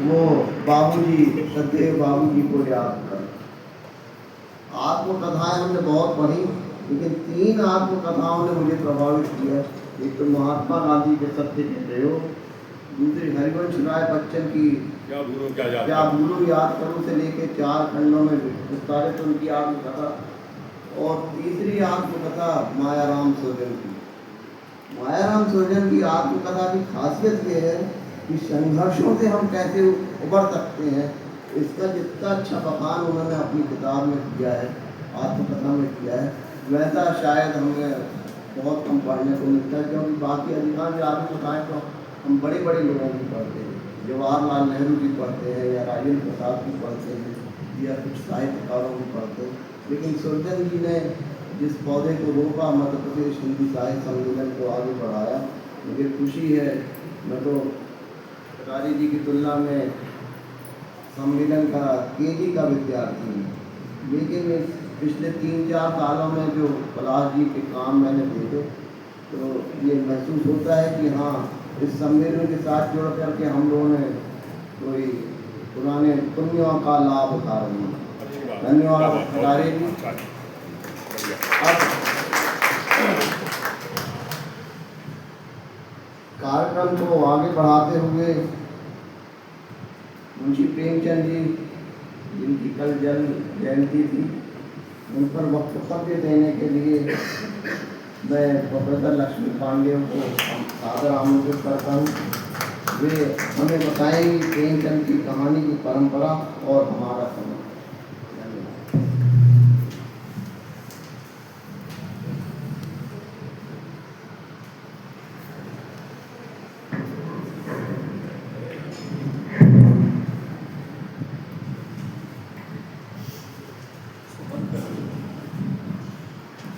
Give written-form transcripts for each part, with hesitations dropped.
वो बाबूजी, सदैव बाबूजी को याद कर। आत्मकथाएं हमने बहुत पढ़ी, लेकिन 3 आत्मकथाओं ने मुझे प्रभावित किया। एक तो महात्मा गांधी के सत्य के प्रयोग, दूसरी हरिवंश राय बच्चन की क्या भूलो याद करो से लेके 4 खंडों में विस्तारित उनकी आत्मकथा, और तीसरी आत्मकथा मायाराम सोजन की। मायाराम सोजन की आत्मकथा की खासियत ये है कि संघर्षों से हम कैसे उबर सकते हैं, इसका जितना अच्छा बखान उन्होंने अपनी किताब में किया है, आत्मकथा में किया है, वैसा शायद हमें बहुत कम पढ़ने को मिलता है। क्योंकि बाकी अधिकांश आत्मकथाएँ तो हम बड़े बड़े लोगों की पढ़ते हैं, जवाहरलाल नेहरू की पढ़ते हैं या राजेंद्र प्रसाद की पढ़ते हैं या कुछ साहित्यकारों की पढ़ते हैं, लेकिन सुरजन जी ने जिस पौधे को रोका, मध्य प्रदेश हिंदी साहित्य सम्मेलन को आगे बढ़ाया, मुझे खुशी है। मैं तो कटारी जी की तुलना में सम्मेलन का केजी का विद्यार्थी हूँ, लेकिन पिछले 3-4 सालों में जो पलाश जी के काम मैंने देखे, तो ये महसूस होता है कि हाँ, इस सम्मेलन के साथ जुड़ करके हम लोगों ने कोई पुराने पुण्यों का लाभ उठा रहे हैं। धन्यवाद कटारी जी। अब कार्यक्रम को आगे बढ़ाते हुए मुंशी प्रेमचंद जी, जिनकी कल जन्म जयंती थी, उन पर वक्तव्य देने के लिए मैं प्रोफेसर लक्ष्मी पांडे को सादर आमंत्रित करता हूँ। वे हमें बताएंगी प्रेमचंद की कहानी की परंपरा और हमारा समय।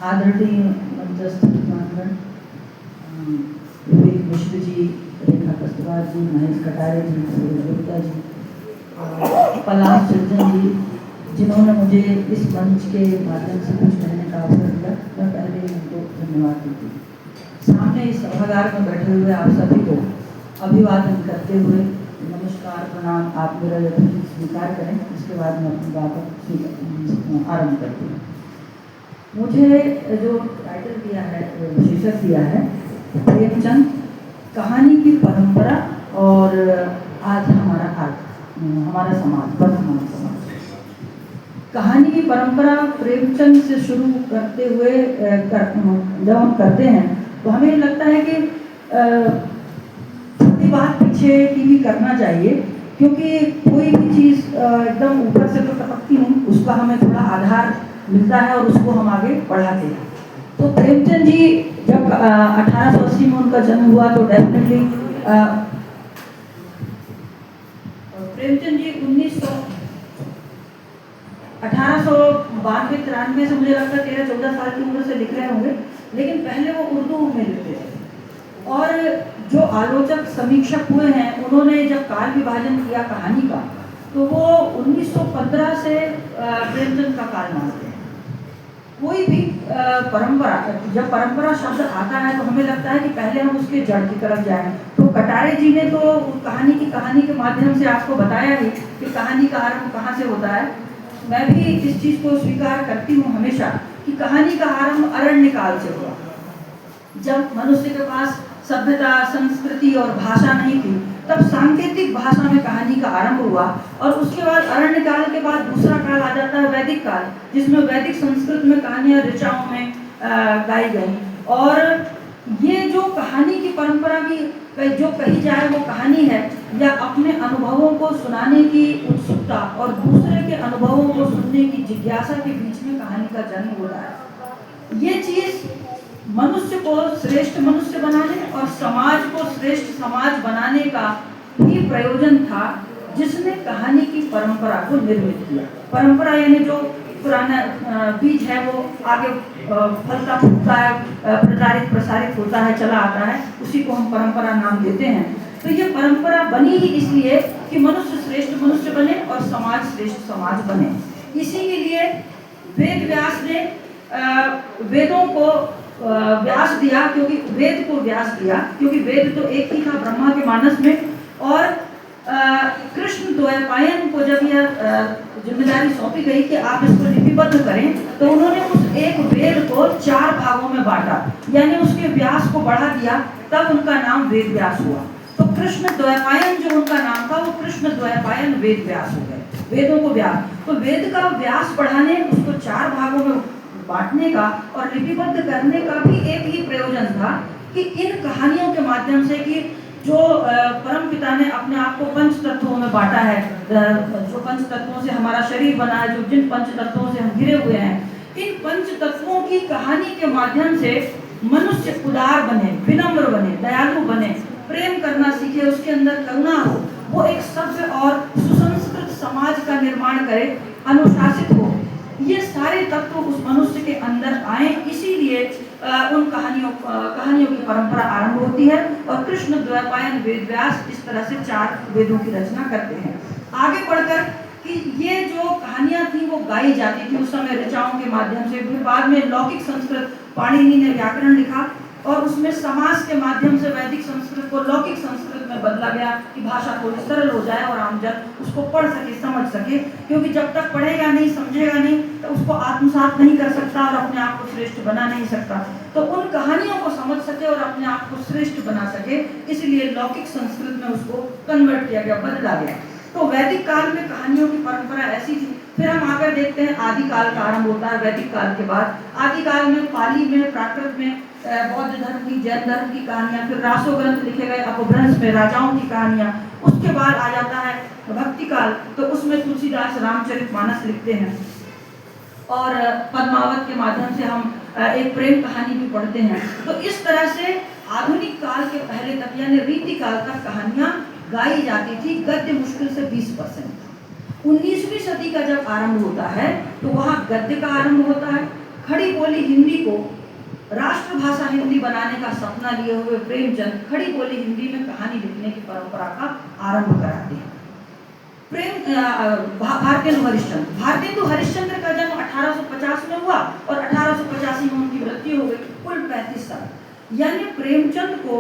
आदरणीय मंचस्थ मेहमानगण, विवेक मिश्र जी, रेखा कस्तूरबा जी, महेश कटारे जी, सूर्य गुप्ता जी, पलाश सज्जन जी, जिन्होंने मुझे इस मंच के माध्यम से कुछ कहने का अवसर दिया, मैं पहले ही उनको धन्यवाद देती हूँ। सामने इस सभागार में बैठे हुए आप सभी को अभिवादन करते हुए नमस्कार प्रणाम, आप मेरा यथोचित स्वीकार करें, इसके बाद मैं अपनी बात आरम्भ करती हूँ। मुझे जो टाइटल दिया है, शीर्षक दिया है, प्रेमचंद कहानी की परंपरा और आज हमारा समाज, वर्तमान समाज। कहानी की परंपरा प्रेमचंद से शुरू करते हुए जब हम करते हैं तो हमें लगता है कि थोड़ी बात पीछे की भी करना चाहिए, क्योंकि कोई भी चीज़ एकदम ऊपर से तो टपकती नहीं, उसका हमें थोड़ा आधार मिलता है और उसको हम आगे बढ़ाते हैं। तो प्रेमचंद जी जब 1880 में उनका जन्म हुआ तो डेफिनेटली प्रेमचंद जी 1892-93 से मुझे लगता है 13-14 साल की उम्र से लिख रहे होंगे, लेकिन पहले वो उर्दू में लिखते थे। और जो आलोचक समीक्षक हुए हैं, उन्होंने जब काल विभाजन किया कहानी का, तो वो 1915 से प्रेमचंद का काल मानते हैं। कोई भी परंपरा, जब परंपरा शब्द आता है तो हमें लगता है कि पहले हम उसके जड़ की तरफ जाएं। तो कटारे जी ने तो कहानी के माध्यम से आपको बताया ही कि कहानी का आरंभ कहाँ से होता है। मैं भी इस चीज़ को स्वीकार करती हूँ हमेशा कि कहानी का आरंभ अरण्य काल से हुआ, जब मनुष्य के पास सभ्यता, संस्कृति और भाषा नहीं थी, तब सांकेतिक भाषा में कहानी का आरंभ हुआ। और उसके बाद अरण्य काल के बाद दूसरा काल आ जाता है वैदिक काल, जिसमें वैदिक संस्कृत में कहानियाँ ऋचाओं में गाई गई। और ये जो कहानी की परंपरा की जो कही जाए वो कहानी है, या अपने अनुभवों को सुनाने की उत्सुकता और दूसरे के अनुभवों को सुनने की जिज्ञासा के बीच में कहानी का जन्म होता है। ये चीज़ मनुष्य को श्रेष्ठ मनुष्य बनाने और समाज को श्रेष्ठ समाज बनाने का भी प्रयोजन था, जिसने कहानी की परंपरा को निर्मित किया। परंपरा यानी जो पुराना बीज है वो आगे फलता फूलता है, प्रचारित प्रसारित होता है, चला आता है, उसी को हम परंपरा नाम देते हैं। तो ये परंपरा बनी ही इसलिए कि मनुष्य श्रेष्ठ मनुष्य बने और समाज श्रेष्ठ समाज बने। इसी के लिए वेद व्यास ने वेदों को व्यास दिया, क्योंकि वेद को व्यास दिया, क्योंकि वेद तो एक ही था ब्रह्मा के मानस में। और कृष्ण द्वैपायन को जब यह जिम्मेदारी सौंपी गई कि आप इसको लिपिबद्ध करें, तो उन्होंने उस एक वेद को 4 भागों में बांटा, यानी उसके व्यास को बढ़ा दिया, तब उनका नाम वेद व्यास हुआ। तो कृष्ण द्वैपायन जो उनका नाम था वो कृष्ण द्वैपायन वेद व्यास हो गए, वेदों को व्यास। तो वेद का व्यास बढ़ाने, उसको 4 भागों में बांटने का और लिपिबद्ध करने का भी एक ही प्रयोजन था कि इन कहानियों के माध्यम से कि जो परम पिता ने अपने आप को 5 तत्वों में बांटा है, जो 5 तत्वों से हमारा शरीर बना है, जो जिन 5 तत्वों से हम घिरे हुए हैं, इन 5 तत्वों की कहानी के माध्यम से मनुष्य उदार बने, विनम्र बने, दयालु बने, प्रेम करना सीखे, उसके अंदर करुणा हो, वो एक सभ्य और सुसंस्कृत समाज का निर्माण करे, अनुशासित हो। ये सारे तत्व उस मनुष्य के अंदर आए, इसीलिए उन कहानियों की परंपरा आरंभ होती है और कृष्ण द्वैपायन वेद व्यास इस तरह से 4 वेदों की रचना करते हैं। आगे बढ़कर कि ये जो कहानियां थी वो गाई जाती थी उस समय ऋचाओं के माध्यम से, फिर बाद में लौकिक संस्कृत, पाणिनि ने व्याकरण लिखा और उसमें समास के माध्यम से वैदिक संस्कृत को लौकिक संस्कृत में बदला गया कि भाषा थोड़ी सरल हो जाए और आमजन उसको पढ़ सके, समझ सके, क्योंकि जब तक पढ़ेगा नहीं, समझेगा नहीं, तो उसको आत्मसात नहीं कर सकता और अपने आप को श्रेष्ठ बना नहीं सकता। तो उन कहानियों को समझ सके और अपने आप को श्रेष्ठ बना सके, इसलिए लौकिक संस्कृत में उसको कन्वर्ट किया गया, बदला गया। तो वैदिक काल में कहानियों की परंपरा ऐसी थी। फिर हम आकर देखते हैं आदि काल का आरंभ होता है वैदिक काल के बाद। आदि काल में पाली में, प्राकृत में बौद्ध धर्म की, जैन धर्म की कहानियां, फिर रासो ग्रंथ लिखे गए अपभ्रंश में राजाओं की कहानियां। उसके बाद आ जाता है भक्ति काल, तो उसमें तुलसीदास रामचरितमानस लिखते हैं और पद्मावत के माध्यम से हम एक प्रेम कहानी भी पढ़ते हैं। तो इस तरह से आधुनिक काल के पहले तक यानी रीति काल तक कहानियां गाई जाती थी। गद्य मुश्किल से 20% था। 19वीं सदी का जब आरंभ होता है तो वहाँ गद्य का आरंभ होता है। खड़ी बोली हिंदी को राष्ट्रभाषा हिंदी बनाने का सपना लिए हुए प्रेमचंद खड़ी बोली हिंदी में कहानी लिखने की परंपरा का आरंभ कराते हैं। भारतेंदु हरिश्चंद्र का जन्म 1850 में हुआ और 1885 में उनकी मृत्यु हो गई, कुल 35 साल। यानी प्रेमचंद को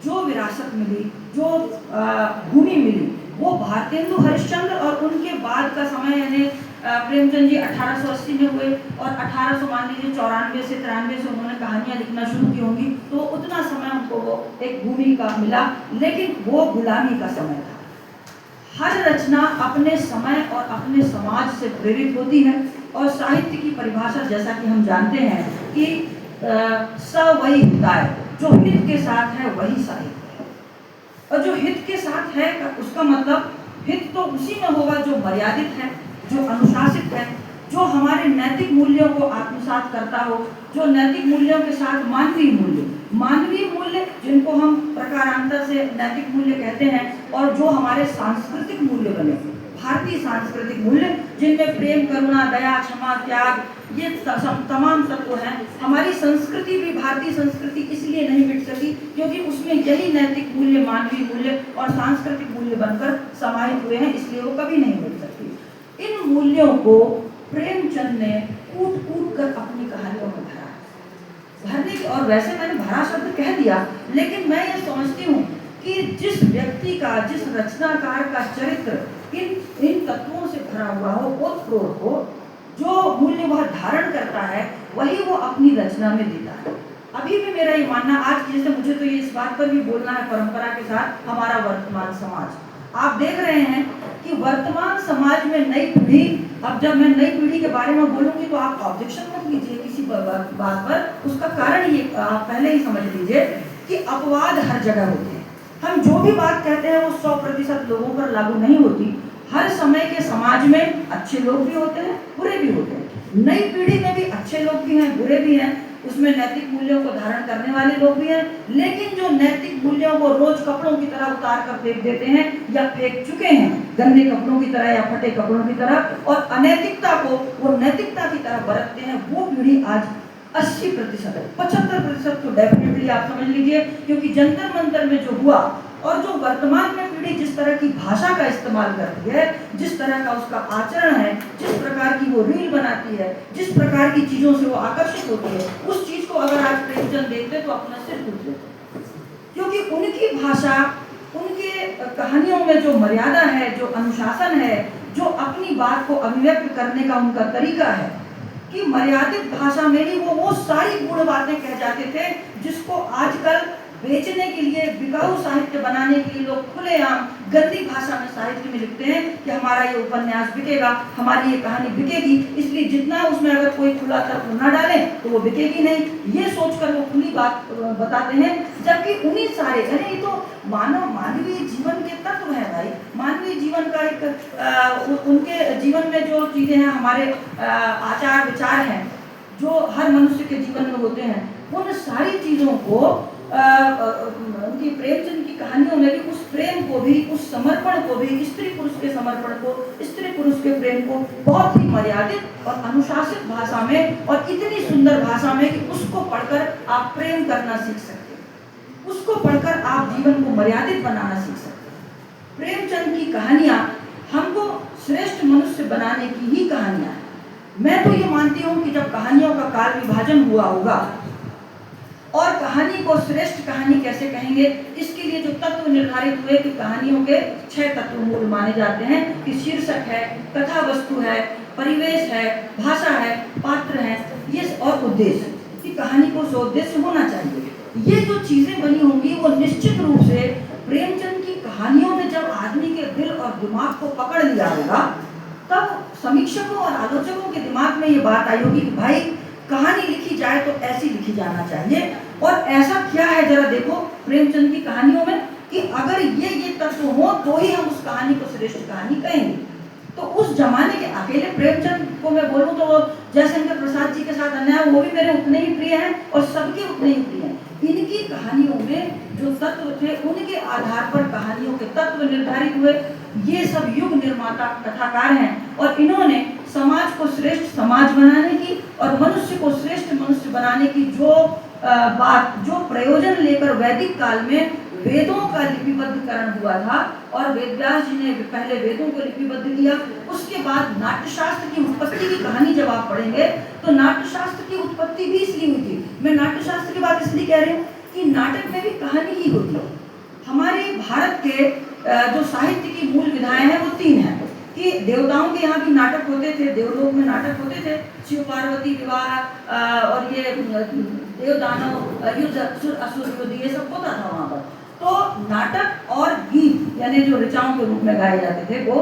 जो विरासत मिली, जो भूमि मिली, वो भारतेंदु हरिश्चंद्र और उनके बाद का समय यानी प्रेमचंद जी 1880 में हुए और 1800 मान लीजिए 94 से 93 से उन्होंने कहानियां लिखना शुरू की होंगी, तो उतना समय उनको वो एक भूमि का मिला, लेकिन वो गुलामी का समय था। हर रचना अपने समय और अपने समाज से प्रेरित होती है और साहित्य की परिभाषा जैसा कि हम जानते हैं कि स वही होता है, जो हित के साथ है वही साहित्य है। और जो हित के साथ है उसका मतलब हित तो उसी में होगा जो मर्यादित है, जो अनुशासित है, जो हमारे नैतिक मूल्यों को आत्मसात करता हो, जो नैतिक मूल्यों के साथ मानवीय मूल्य जिनको हम प्रकारांतर से नैतिक मूल्य कहते हैं, और जो हमारे सांस्कृतिक मूल्य बने, भारतीय सांस्कृतिक मूल्य जिनमें प्रेम, करुणा, दया, क्षमा, त्याग, ये तमाम तत्व हैं। हमारी संस्कृति भी भारतीय संस्कृति इसलिए नहीं मिट सकी क्योंकि उसमें यही नैतिक मूल्य, मानवीय मूल्य और सांस्कृतिक मूल्य बनकर समाहित हुए हैं, इसलिए वो कभी नहीं मिट सकती। इन मूल्यों को प्रेमचंद ने कूट कर अपनी कहानियों में भरने की, और वैसे मैंने भरा शब्द कह दिया, लेकिन मैं ये समझती हूँ कि जिस व्यक्ति का, जिस रचनाकार का चरित्र इन तत्वों से भरा हुआ हो, ओतप्रोत हो, जो मूल्य वह धारण करता है वही वो अपनी रचना में देता है। अभी भी मेरा ये मानना, आज जैसे मुझे तो ये इस बात पर भी बोलना है परंपरा के साथ, हमारा वर्तमान समाज, आप देख रहे हैं कि वर्तमान समाज में नई पीढ़ी, अब जब मैं नई पीढ़ी के बारे में बोलूंगी तो आप ऑब्जेक्शन मत लीजिए किसी बात पर, उसका कारण ये आप पहले ही समझ लीजिए कि अपवाद हर जगह होते हैं। हम जो भी बात कहते हैं वो 100% लोगों पर लागू नहीं होती। हर समय के समाज में अच्छे लोग भी होते हैं, बुरे भी होते हैं। नई पीढ़ी में भी अच्छे लोग भी हैं, बुरे भी हैं, उसमें नैतिक मूल्यों को धारण करने वाले लोग भी हैं, लेकिन जो नैतिक मूल्यों को रोज कपड़ों की तरह उतार कर फेंक देते हैं या फेंक चुके हैं, गंदे कपड़ों की तरह या फटे कपड़ों की तरह, और अनैतिकता को वो नैतिकता की तरह बरतते हैं, वो पीढ़ी आज 80% है। 75% तो डेफिनेटली आप समझ लीजिए, क्योंकि जंतर मंतर में जो हुआ और जो वर्तमान में पीढ़ी जिस तरह की भाषा का इस्तेमाल करती है, जिस तरह का उसका आचरण है, जिस प्रकार की वो रील बनाती है, जिस प्रकार की चीजों से वो आकर्षित होती है, उस चीज को अगर आज प्रेमचंद देखते तो अपना सिर टूट लेते, क्योंकि उनकी भाषा उनके कहानियों में जो मर्यादा है, जो अनुशासन है, जो अपनी बात को अभिव्यक्त करने का उनका तरीका है, कि मर्यादित भाषा में ही वो सारी गूढ़ बातें कह जाते थे जिसको आजकल बेचने के लिए, बिकाऊ साहित्य बनाने के लिए लोग खुलेआम गंदी भाषा में साहित्य में लिखते हैं कि हमारा ये उपन्यास बिकेगा, हमारी ये कहानी बिकेगी, इसलिए जितना उसमें अगर कोई खुला तर्क न डाले तो वो बिकेगी नहीं, ये सोचकर वो खुली बात बताते हैं। जबकि उन्हीं सारे, अरे ये तो मानवीय जीवन के तत्व है भाई, मानवीय जीवन का एक उनके जीवन में जो चीजें हैं, हमारे आचार विचार हैं जो हर मनुष्य के जीवन में होते हैं, उन सारी चीजों को उनकी प्रेमचंद की कहानियों में भी उस प्रेम को भी, उस समर्पण को भी, स्त्री पुरुष के समर्पण को, स्त्री पुरुष के प्रेम को बहुत ही मर्यादित और अनुशासित भाषा में और इतनी सुंदर भाषा में कि उसको पढ़कर आप प्रेम करना सीख सकते हैं, उसको पढ़कर आप जीवन को मर्यादित बनाना सीख सकते हैं। प्रेमचंद की कहानियां हमको श्रेष्ठ मनुष्य बनाने की ही कहानियां हैं। मैं तो ये मानती हूँ कि जब कहानियों का काल विभाजन हुआ होगा, और कहानी को श्रेष्ठ कहानी कैसे कहेंगे, इसके लिए जो तत्व निर्धारित हुए कि कहानियों के 6 तत्व मूल माने जाते हैं कि शीर्षक है, कथा वस्तु है, परिवेश है, भाषा है, पात्र है, ये और उद्देश्य, कि कहानी को उद्देश्य होना चाहिए। ये जो चीजें बनी होंगी वो निश्चित रूप से प्रेमचंद की कहानियों ने जब आदमी के दिल और दिमाग को पकड़ लिया होगा, तब समीक्षकों और आलोचकों के दिमाग में ये बात आई होगी कि भाई कहानी लिखी जाए तो ऐसी लिखी जाना चाहिए। और ऐसा क्या है जरा देखो प्रेमचंद की कहानियों में, कि अगर ये तत्व हो तो ही हम उस कहानी को श्रेष्ठ कहानी कहेंगे। तो उस जमाने के अकेले प्रेमचंद को मैं बोलूं तो जयशंकर प्रसाद जी के साथ अन्याय, वो भी मेरे उतने ही प्रिय हैं और सबके उतने ही प्रिय हैं। इनकी कहानियों में जो तत्व थे उनके आधार पर कहानियों के तत्व निर्धारित हुए। ये सब युग निर्माता कथाकार हैं और इन्होंने समाज को श्रेष्ठ समाज बनाने की और मनुष्य को श्रेष्ठ मनुष्य बनाने की जो बात, जो प्रयोजन लेकर वैदिक काल में वेदों का लिपिबद्धकरण हुआ था, और वेदव्यास जी ने पहले वेदों को लिपिबद्ध किया, उसके बाद नाट्यशास्त्र की उत्पत्ति की कहानी जब आप पढ़ेंगे तो नाट्यशास्त्र की उत्पत्ति भी इसलिए हुई थी। मैं नाट्यशास्त्र की बात इसलिए कह रही हूँ कि नाटक में भी कहानी ही होती है। हमारे भारत के जो साहित्य की मूल विधाएं हैं वो 3 हैं, कि देवताओं के यहाँ भी नाटक होते थे, देवलोक में नाटक होते थे, शिव पार्वती विवाह और ये देव दानव युद्ध, असुर युद्ध, ये सब होता था वहाँ पर। तो नाटक और गीत यानी जो ऋचाओं के रूप में गाए जाते थे वो,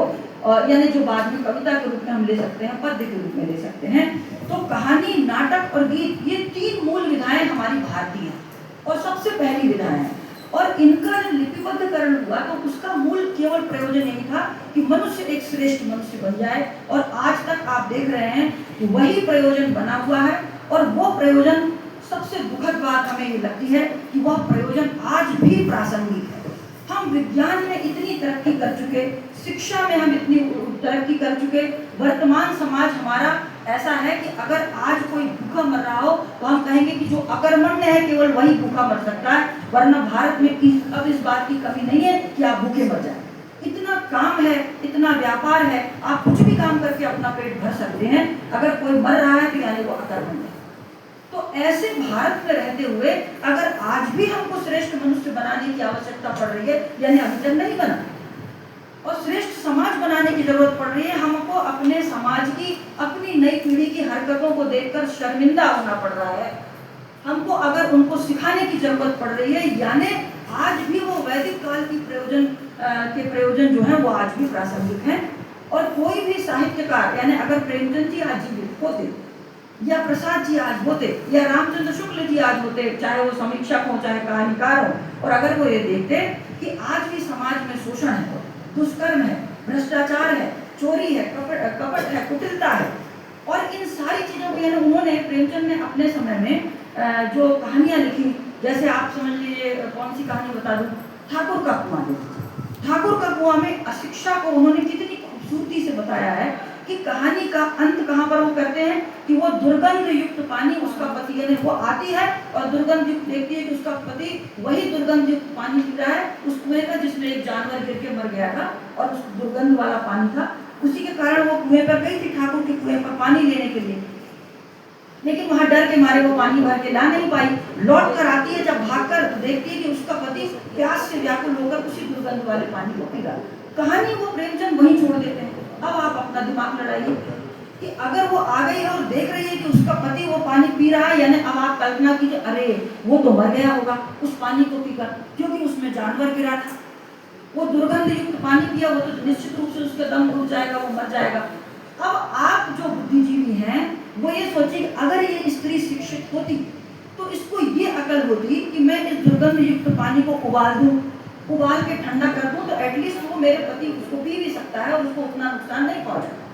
यानी जो बाद में कविता के रूप में हम ले सकते हैं, पद्य के रूप में ले सकते हैं। तो कहानी, नाटक और गीत, ये 3 मूल विधाएं हमारी भारतीय हैं और सबसे पहली विधाएं हैं। और इनका जब लिपिबद्धकरण हुआ तो उसका मूल केवल प्रयोजन यही था कि मनुष्य एक श्रेष्ठ मनुष्य बन जाए, और आज तक आप देख रहे हैं कि वही प्रयोजन बना हुआ है। और वो प्रयोजन, सबसे दुखद बात हमें ये लगती है कि वह प्रयोजन आज भी प्रासंगिक है। हम विज्ञान में इतनी तरक्की कर चुके, शिक्षा में हम इतनी तरक्की कर चुके, वर्तमान समाज हमारा ऐसा है कि अगर आज कोई भूखा मर रहा हो तो हम कहेंगे कि जो अकर्मण्य है केवल वही भूखा मर सकता है, वरना भारत में अब इस बात की कमी नहीं है कि आप भूखे मर जाएं। इतना काम है, इतना व्यापार है, आप कुछ भी काम करके अपना पेट भर सकते हैं। अगर कोई मर रहा है तो यानी वो अकर्मण्य है। तो ऐसे भारत में रहते हुए अगर आज भी हमको श्रेष्ठ मनुष्य बनाने की आवश्यकता पड़ रही है, यानी अभी तक नहीं बना, और श्रेष्ठ समाज बनाने की जरूरत पड़ रही है, हमको अपने समाज की, अपनी नई पीढ़ी की हरकतों को देखकर शर्मिंदा होना पड़ रहा है। हमको अगर उनको सिखाने की जरूरत पड़ रही है, यानी आज भी वो वैदिक काल की प्रयोजन जो है वो आज भी प्रासंगिक हैं। और कोई भी साहित्यकार, यानी अगर प्रेमचंद जी आज जीवित होते, या प्रसाद जी आज होते, या रामचंद्र शुक्ल जी आज होते, चाहे वो समीक्षक हो चाहे कहानीकार हो, और अगर वो ये देखते कि आज भी समाज में शोषण है, दुष्कर्म है, भ्रष्टाचार है, चोरी है, कपट है, कुटिलता है, और इन सारी चीजों को, यानी उन्होंने, प्रेमचंद ने अपने समय में जो कहानियां लिखी, जैसे आप समझ लीजिए, कौन सी कहानी बता दूं, ठाकुर का कुआं। ठाकुर का कुआं में अशिक्षा को उन्होंने कितनी खूबसूरती से बताया है कि कहानी का अंत कहाँ पर वो करते हैं कि वो दुर्गंध युक्त पानी, उसका पति, यानी वो आती है और दुर्गंध युक्त देखती है कि उसका पति वही दुर्गंध युक्त पानी पी रहा है उस कुएं का जिसमें एक जानवर गिर के मर गया था, और उस दुर्गंध वाला पानी था। उसी के कारण वो कुएं पर गई थी, ठाकुर के कुएं पर पानी लेने के लिए। लेकिन वहां डर के मारे वो पानी भर के ला नहीं पाई। लौट कर आती है, जब भागकर तो देखती है कि उसका पति प्यास से व्याकुल होकर उसी दुर्गंध वाले पानी को पी रहा। कहानी वो प्रेमचंद वहीं छोड़ देते हैं। अब आप अपना दिमाग लड़ाइए कि अगर वो आ गई है और देख रही है कि उसका पति वो पानी पी रहा है, यानी अब आप कल्पना कीजिए, अरे वो तो मर गया होगा उस पानी को पीकर, क्योंकि उसमें जानवर गिरा था। वो दुर्गंध युक्त पानी पिया, वो तो निश्चित रूप से उसका दम घुट जाएगा, वो मर जाएगा। अब आप जो बुद्धिजीवी हैं वो ये सोचिए, अगर ये स्त्री शिक्षित होती तो इसको ये अकल होती कि मैं इस दुर्गंध युक्त पानी को उबाल दूं, उबाल के ठंडा कर दूं, तो एटलीस्ट वो मेरे पति उसको पी भी सकता है और उसको उतना नुकसान नहीं पहुंचेगा।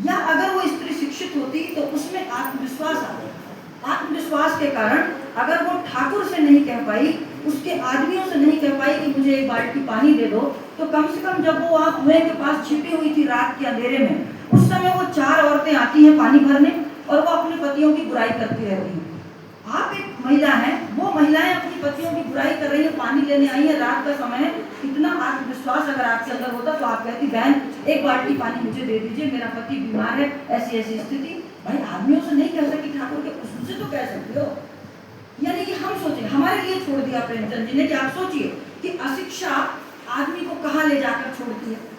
या अगर वो स्त्री शिक्षित होती तो उसमें आत्मविश्वास आ गया। आत्मविश्वास के कारण अगर वो ठाकुर से नहीं कह पाई, उसके आदमियों से नहीं कह पाई कि मुझे एक बाल्टी पानी दे दो, तो कम से कम जब वो वहां कुएं के पास छिपी हुई थी रात के अंधेरे में, उस समय वो 4 औरतें आती हैं पानी भरने और वो अपने पतियों की बुराई करती रहती हैं। आप एक महिला हैं, वो महिलाएं अपनी पतियों की बुराई कर रही है, पानी लेने आई है, रात का समय है। इतना आत्मविश्वास अगर आपके अंदर होता तो आप कहती, बहन एक बाल्टी पानी मुझे दे दीजिए, मेरा पति बीमार है, ऐसी ऐसी स्थिति। भाई आदमियों से नहीं कह सकती ठाकुर के, उससे तो कह सकते हो। यानी कि हम सोचें, हमारे लिए छोड़ दिया प्रेमचंद जी ने कि आप सोचिए कि अशिक्षा आदमी को कहाँ ले जाकर छोड़ती है।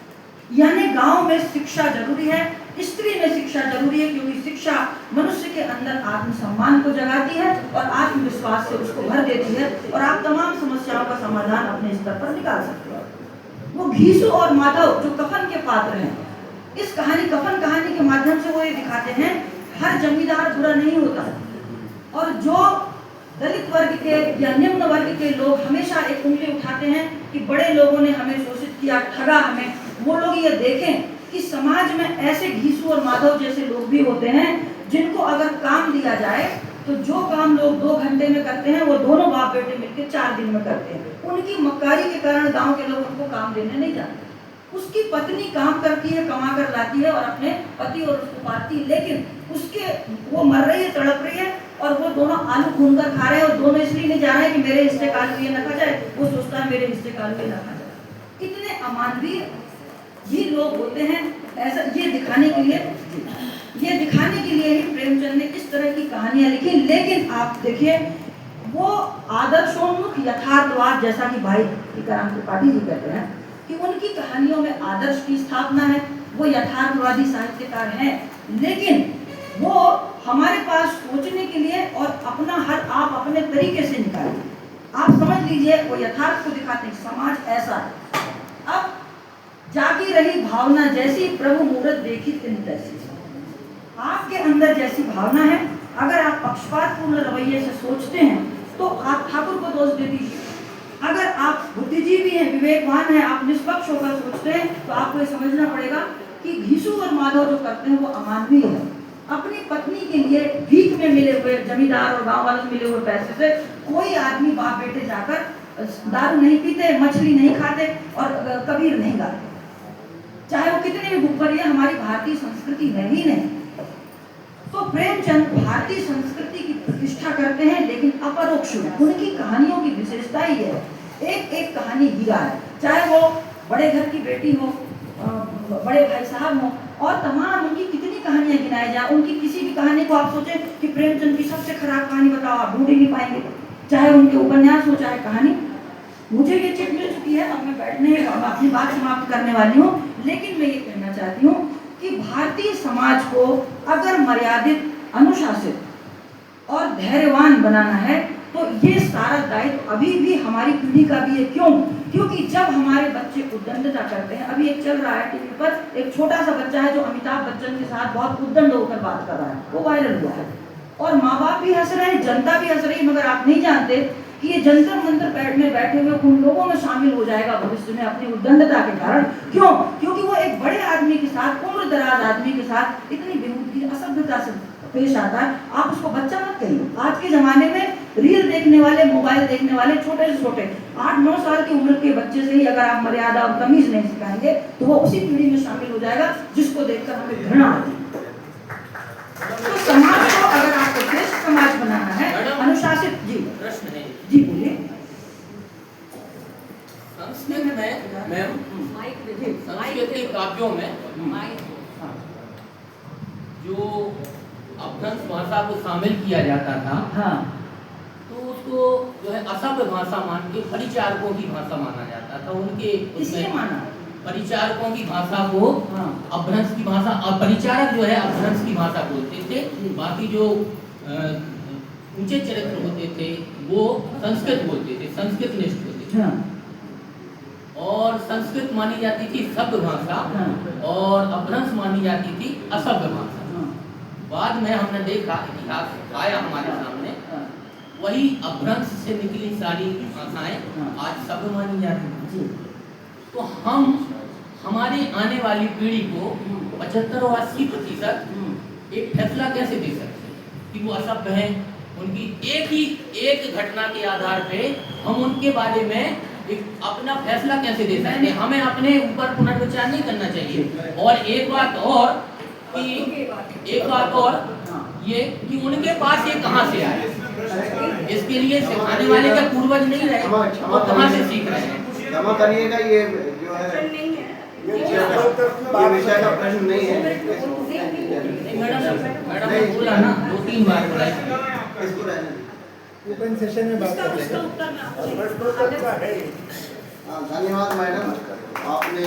यानी गांव में शिक्षा जरूरी है, स्त्री में शिक्षा जरूरी है, क्योंकि शिक्षा मनुष्य के अंदर आत्मसम्मान को जगाती है और आत्मविश्वास से उसको भर देती है, और आप तमाम समस्याओं का समाधान अपने स्तर पर निकाल सकते हो। वो घीसू और माधव जो कफन के पात्र हैं, इस कहानी कफन कहानी के माध्यम से वो ये दिखाते हैं हर जमींदार बुरा नहीं होता, और जो दलित वर्ग के या निम्न वर्ग के लोग हमेशा एक उंगली उठाते हैं कि बड़े लोगों ने हमें शोषित किया, ठगा हमें, वो लोग ये देखें कि समाज में ऐसे घीसू और माधव जैसे लोग भी होते हैं जिनको अगर काम दिया जाए तो जो काम लोग 2 घंटे में करते हैं वो दोनों बाप बेटे मिलकर 4 दिन में करते हैं। उनकी मक्कारी के कारण गांव के लोग उनको काम देने नहीं जाते। उसकी पत्नी काम करती है, कमा कर लाती है और अपने पति और उसको पालती है, लेकिन उसके वो मर रही है, तड़प रही है, और वो दोनों आलू भून कर खा रहे हैं, और दोनों इसलिए नहीं जा रहे हैं कि मेरे हिस्से का आलू ये न खा जाए, वो सोचता है मेरे हिस्से का आलू ये न खा जाए। कितने अमानवीय ये लोग होते हैं। ऐसा ये दिखाने के लिए ही प्रेमचंद ने इस तरह की कहानियां लिखी। लेकिन आप देखिए, वो आदर्शोन्मुख यथार्थवाद, जैसा कि भाई टीकाराम त्रिपाठी जी कहते हैं कि उनकी कहानियों में आदर्श की स्थापना है, वो यथार्थवादी साहित्यकार हैं, लेकिन वो हमारे पास सोचने के लिए और अपना हल आप अपने तरीके से निकालिए। आप समझ लीजिए, वो यथार्थ को दिखाते हैं, समाज ऐसा है। अब जागी रही भावना जैसी, प्रभु मूरत देखी तिन तैसी। आपके अंदर जैसी भावना है, अगर आप पक्षपातपूर्ण रवैये से सोचते हैं तो आप ठाकुर को दोष दे दीजिए। अगर आप बुद्धिजीवी हैं, विवेकवान हैं, आप निष्पक्ष होकर सोचते हैं, तो आपको ये समझना पड़ेगा कि घीसू और माधव जो करते हैं वो अमानवीय है। अपनी पत्नी के लिए भीख में मिले हुए, जमींदार और गांव वालों से मिले हुए पैसे से कोई आदमी बाप बेटे जाकर दारू नहीं पीते, मछली नहीं खाते और कबीर नहीं गाते, चाहे वो कितने भी भूखमरी है, हमारी भारतीय संस्कृति है ही नहीं। तो प्रेमचंद भारतीय संस्कृति की प्रतिष्ठा करते हैं, लेकिन अपरोक्ष में उनकी कहानियों की विशेषता ही है, एक एक कहानी हीरा है, चाहे वो बड़े घर की बेटी हो, बड़े भाई साहब हो, और तमाम उनकी कितनी कहानियां गिनाई जाए। उनकी किसी भी कहानी को आप सोचें कि प्रेमचंद की सबसे खराब कहानी बताओ, आप ढूंढ ही नहीं पाएंगे, चाहे उनके उपन्यास हो चाहे कहानी। मुझे ये चिट मिल चुकी है, अब मैं बैठने अपनी बात समाप्त करने वाली हूँ, लेकिन मैं ये कहना चाहती हूँ कि भारतीय समाज को अगर मर्यादित, अनुशासित और धैर्यवान बनाना है तो ये सारा दायित्व अभी भी हमारी पीढ़ी का भी है। क्यों? क्योंकि जब हमारे बच्चे उद्दंडता करते हैं, अभी एक चल रहा है टीवी पर, एक छोटा सा बच्चा है जो अमिताभ बच्चन के साथ बहुत उद्दंड होकर बात कर रहा है, वो वायरल हुआ है, और माँ बाप भी हंस रहे हैं, जनता भी हंस रही है, मगर आप नहीं जानते कि ये जंतर मंतर में बैठे हुए उन लोगों में शामिल हो जाएगा भविष्य में अपनी उद्दंडता के कारण। क्यों? क्योंकि वो एक बड़े आदमी के साथ, उम्र दराज आदमी के साथ इतनी बेहूदगी, असभ्यता से पेश आता है। आप उसको बच्चा मत कहिए। आज के जमाने में रील देखने वाले, मोबाइल देखने वाले छोटे से छोटे 8-9 साल की उम्र के बच्चे से ही अगर आप मर्यादा और तमीज नहीं सिखाएंगे तो वो उसी पीढ़ी में शामिल हो जाएगा जिसको देखकर हमें घृणा आती है। तो समाज को अगर आपको श्रेष्ठ समाज बनाना है, अनुशासित, जी प्रश्न है, जी बोलिए। संस्कृत में मैम, संस्कृत के काव्यों में जो अपभ्रंश भाषा को शामिल किया जाता था, हाँ तो उसको जो है असभ्य भाषा मान के परिचारकों की भाषा माना जाता था। उनके इसलिए माना परिचारकों की भाषा को हाँ अपभ्रंश की भाषा, परिचारक जो है अपभ्रंश की भाषा बोलते थे। बाकी जो ऊंचे चरित्र होते थे वो संस्कृत बोलते थे, संस्कृत निष्ठ होते थे। हाँ और संस्कृत मानी जाती थी सभ्य भाषा और अपभ्रंश मानी जाती थी असभ्य भाषा। बाद में हमने देखा, इतिहास आया हमारे सामने, वही अपभ्रंश से निकली सारी भाषाएं आज सभ्य मानी जाती हैं। तो हम हमारी आने वाली पीढ़ी को 75 और 80% एक फैसला कैसे दे सकते हैं कि वो असभ्य हैं? उनकी एक घटना के आधार पे हम उनके बारे में एक अपना फैसला कैसे दे सकते हैं? हमें अपने ऊपर पुनर्विचार नहीं करना चाहिए। और एक बात और ये कि उनके पास ये कहाँ से आए, इसके लिए सिखाने वाले का पूर्वज नहीं रहे, वो कहाँ से सीख रहे हैं? क्षमा करिएगा, ये जो है ये विषय का प्रश्न नहीं है। मैडम ने बोला ना, 2-3 बार बोला इसको रहने दीजिए। ओपन सेशन में बात करते हैं। धन्यवाद मैडम, आपने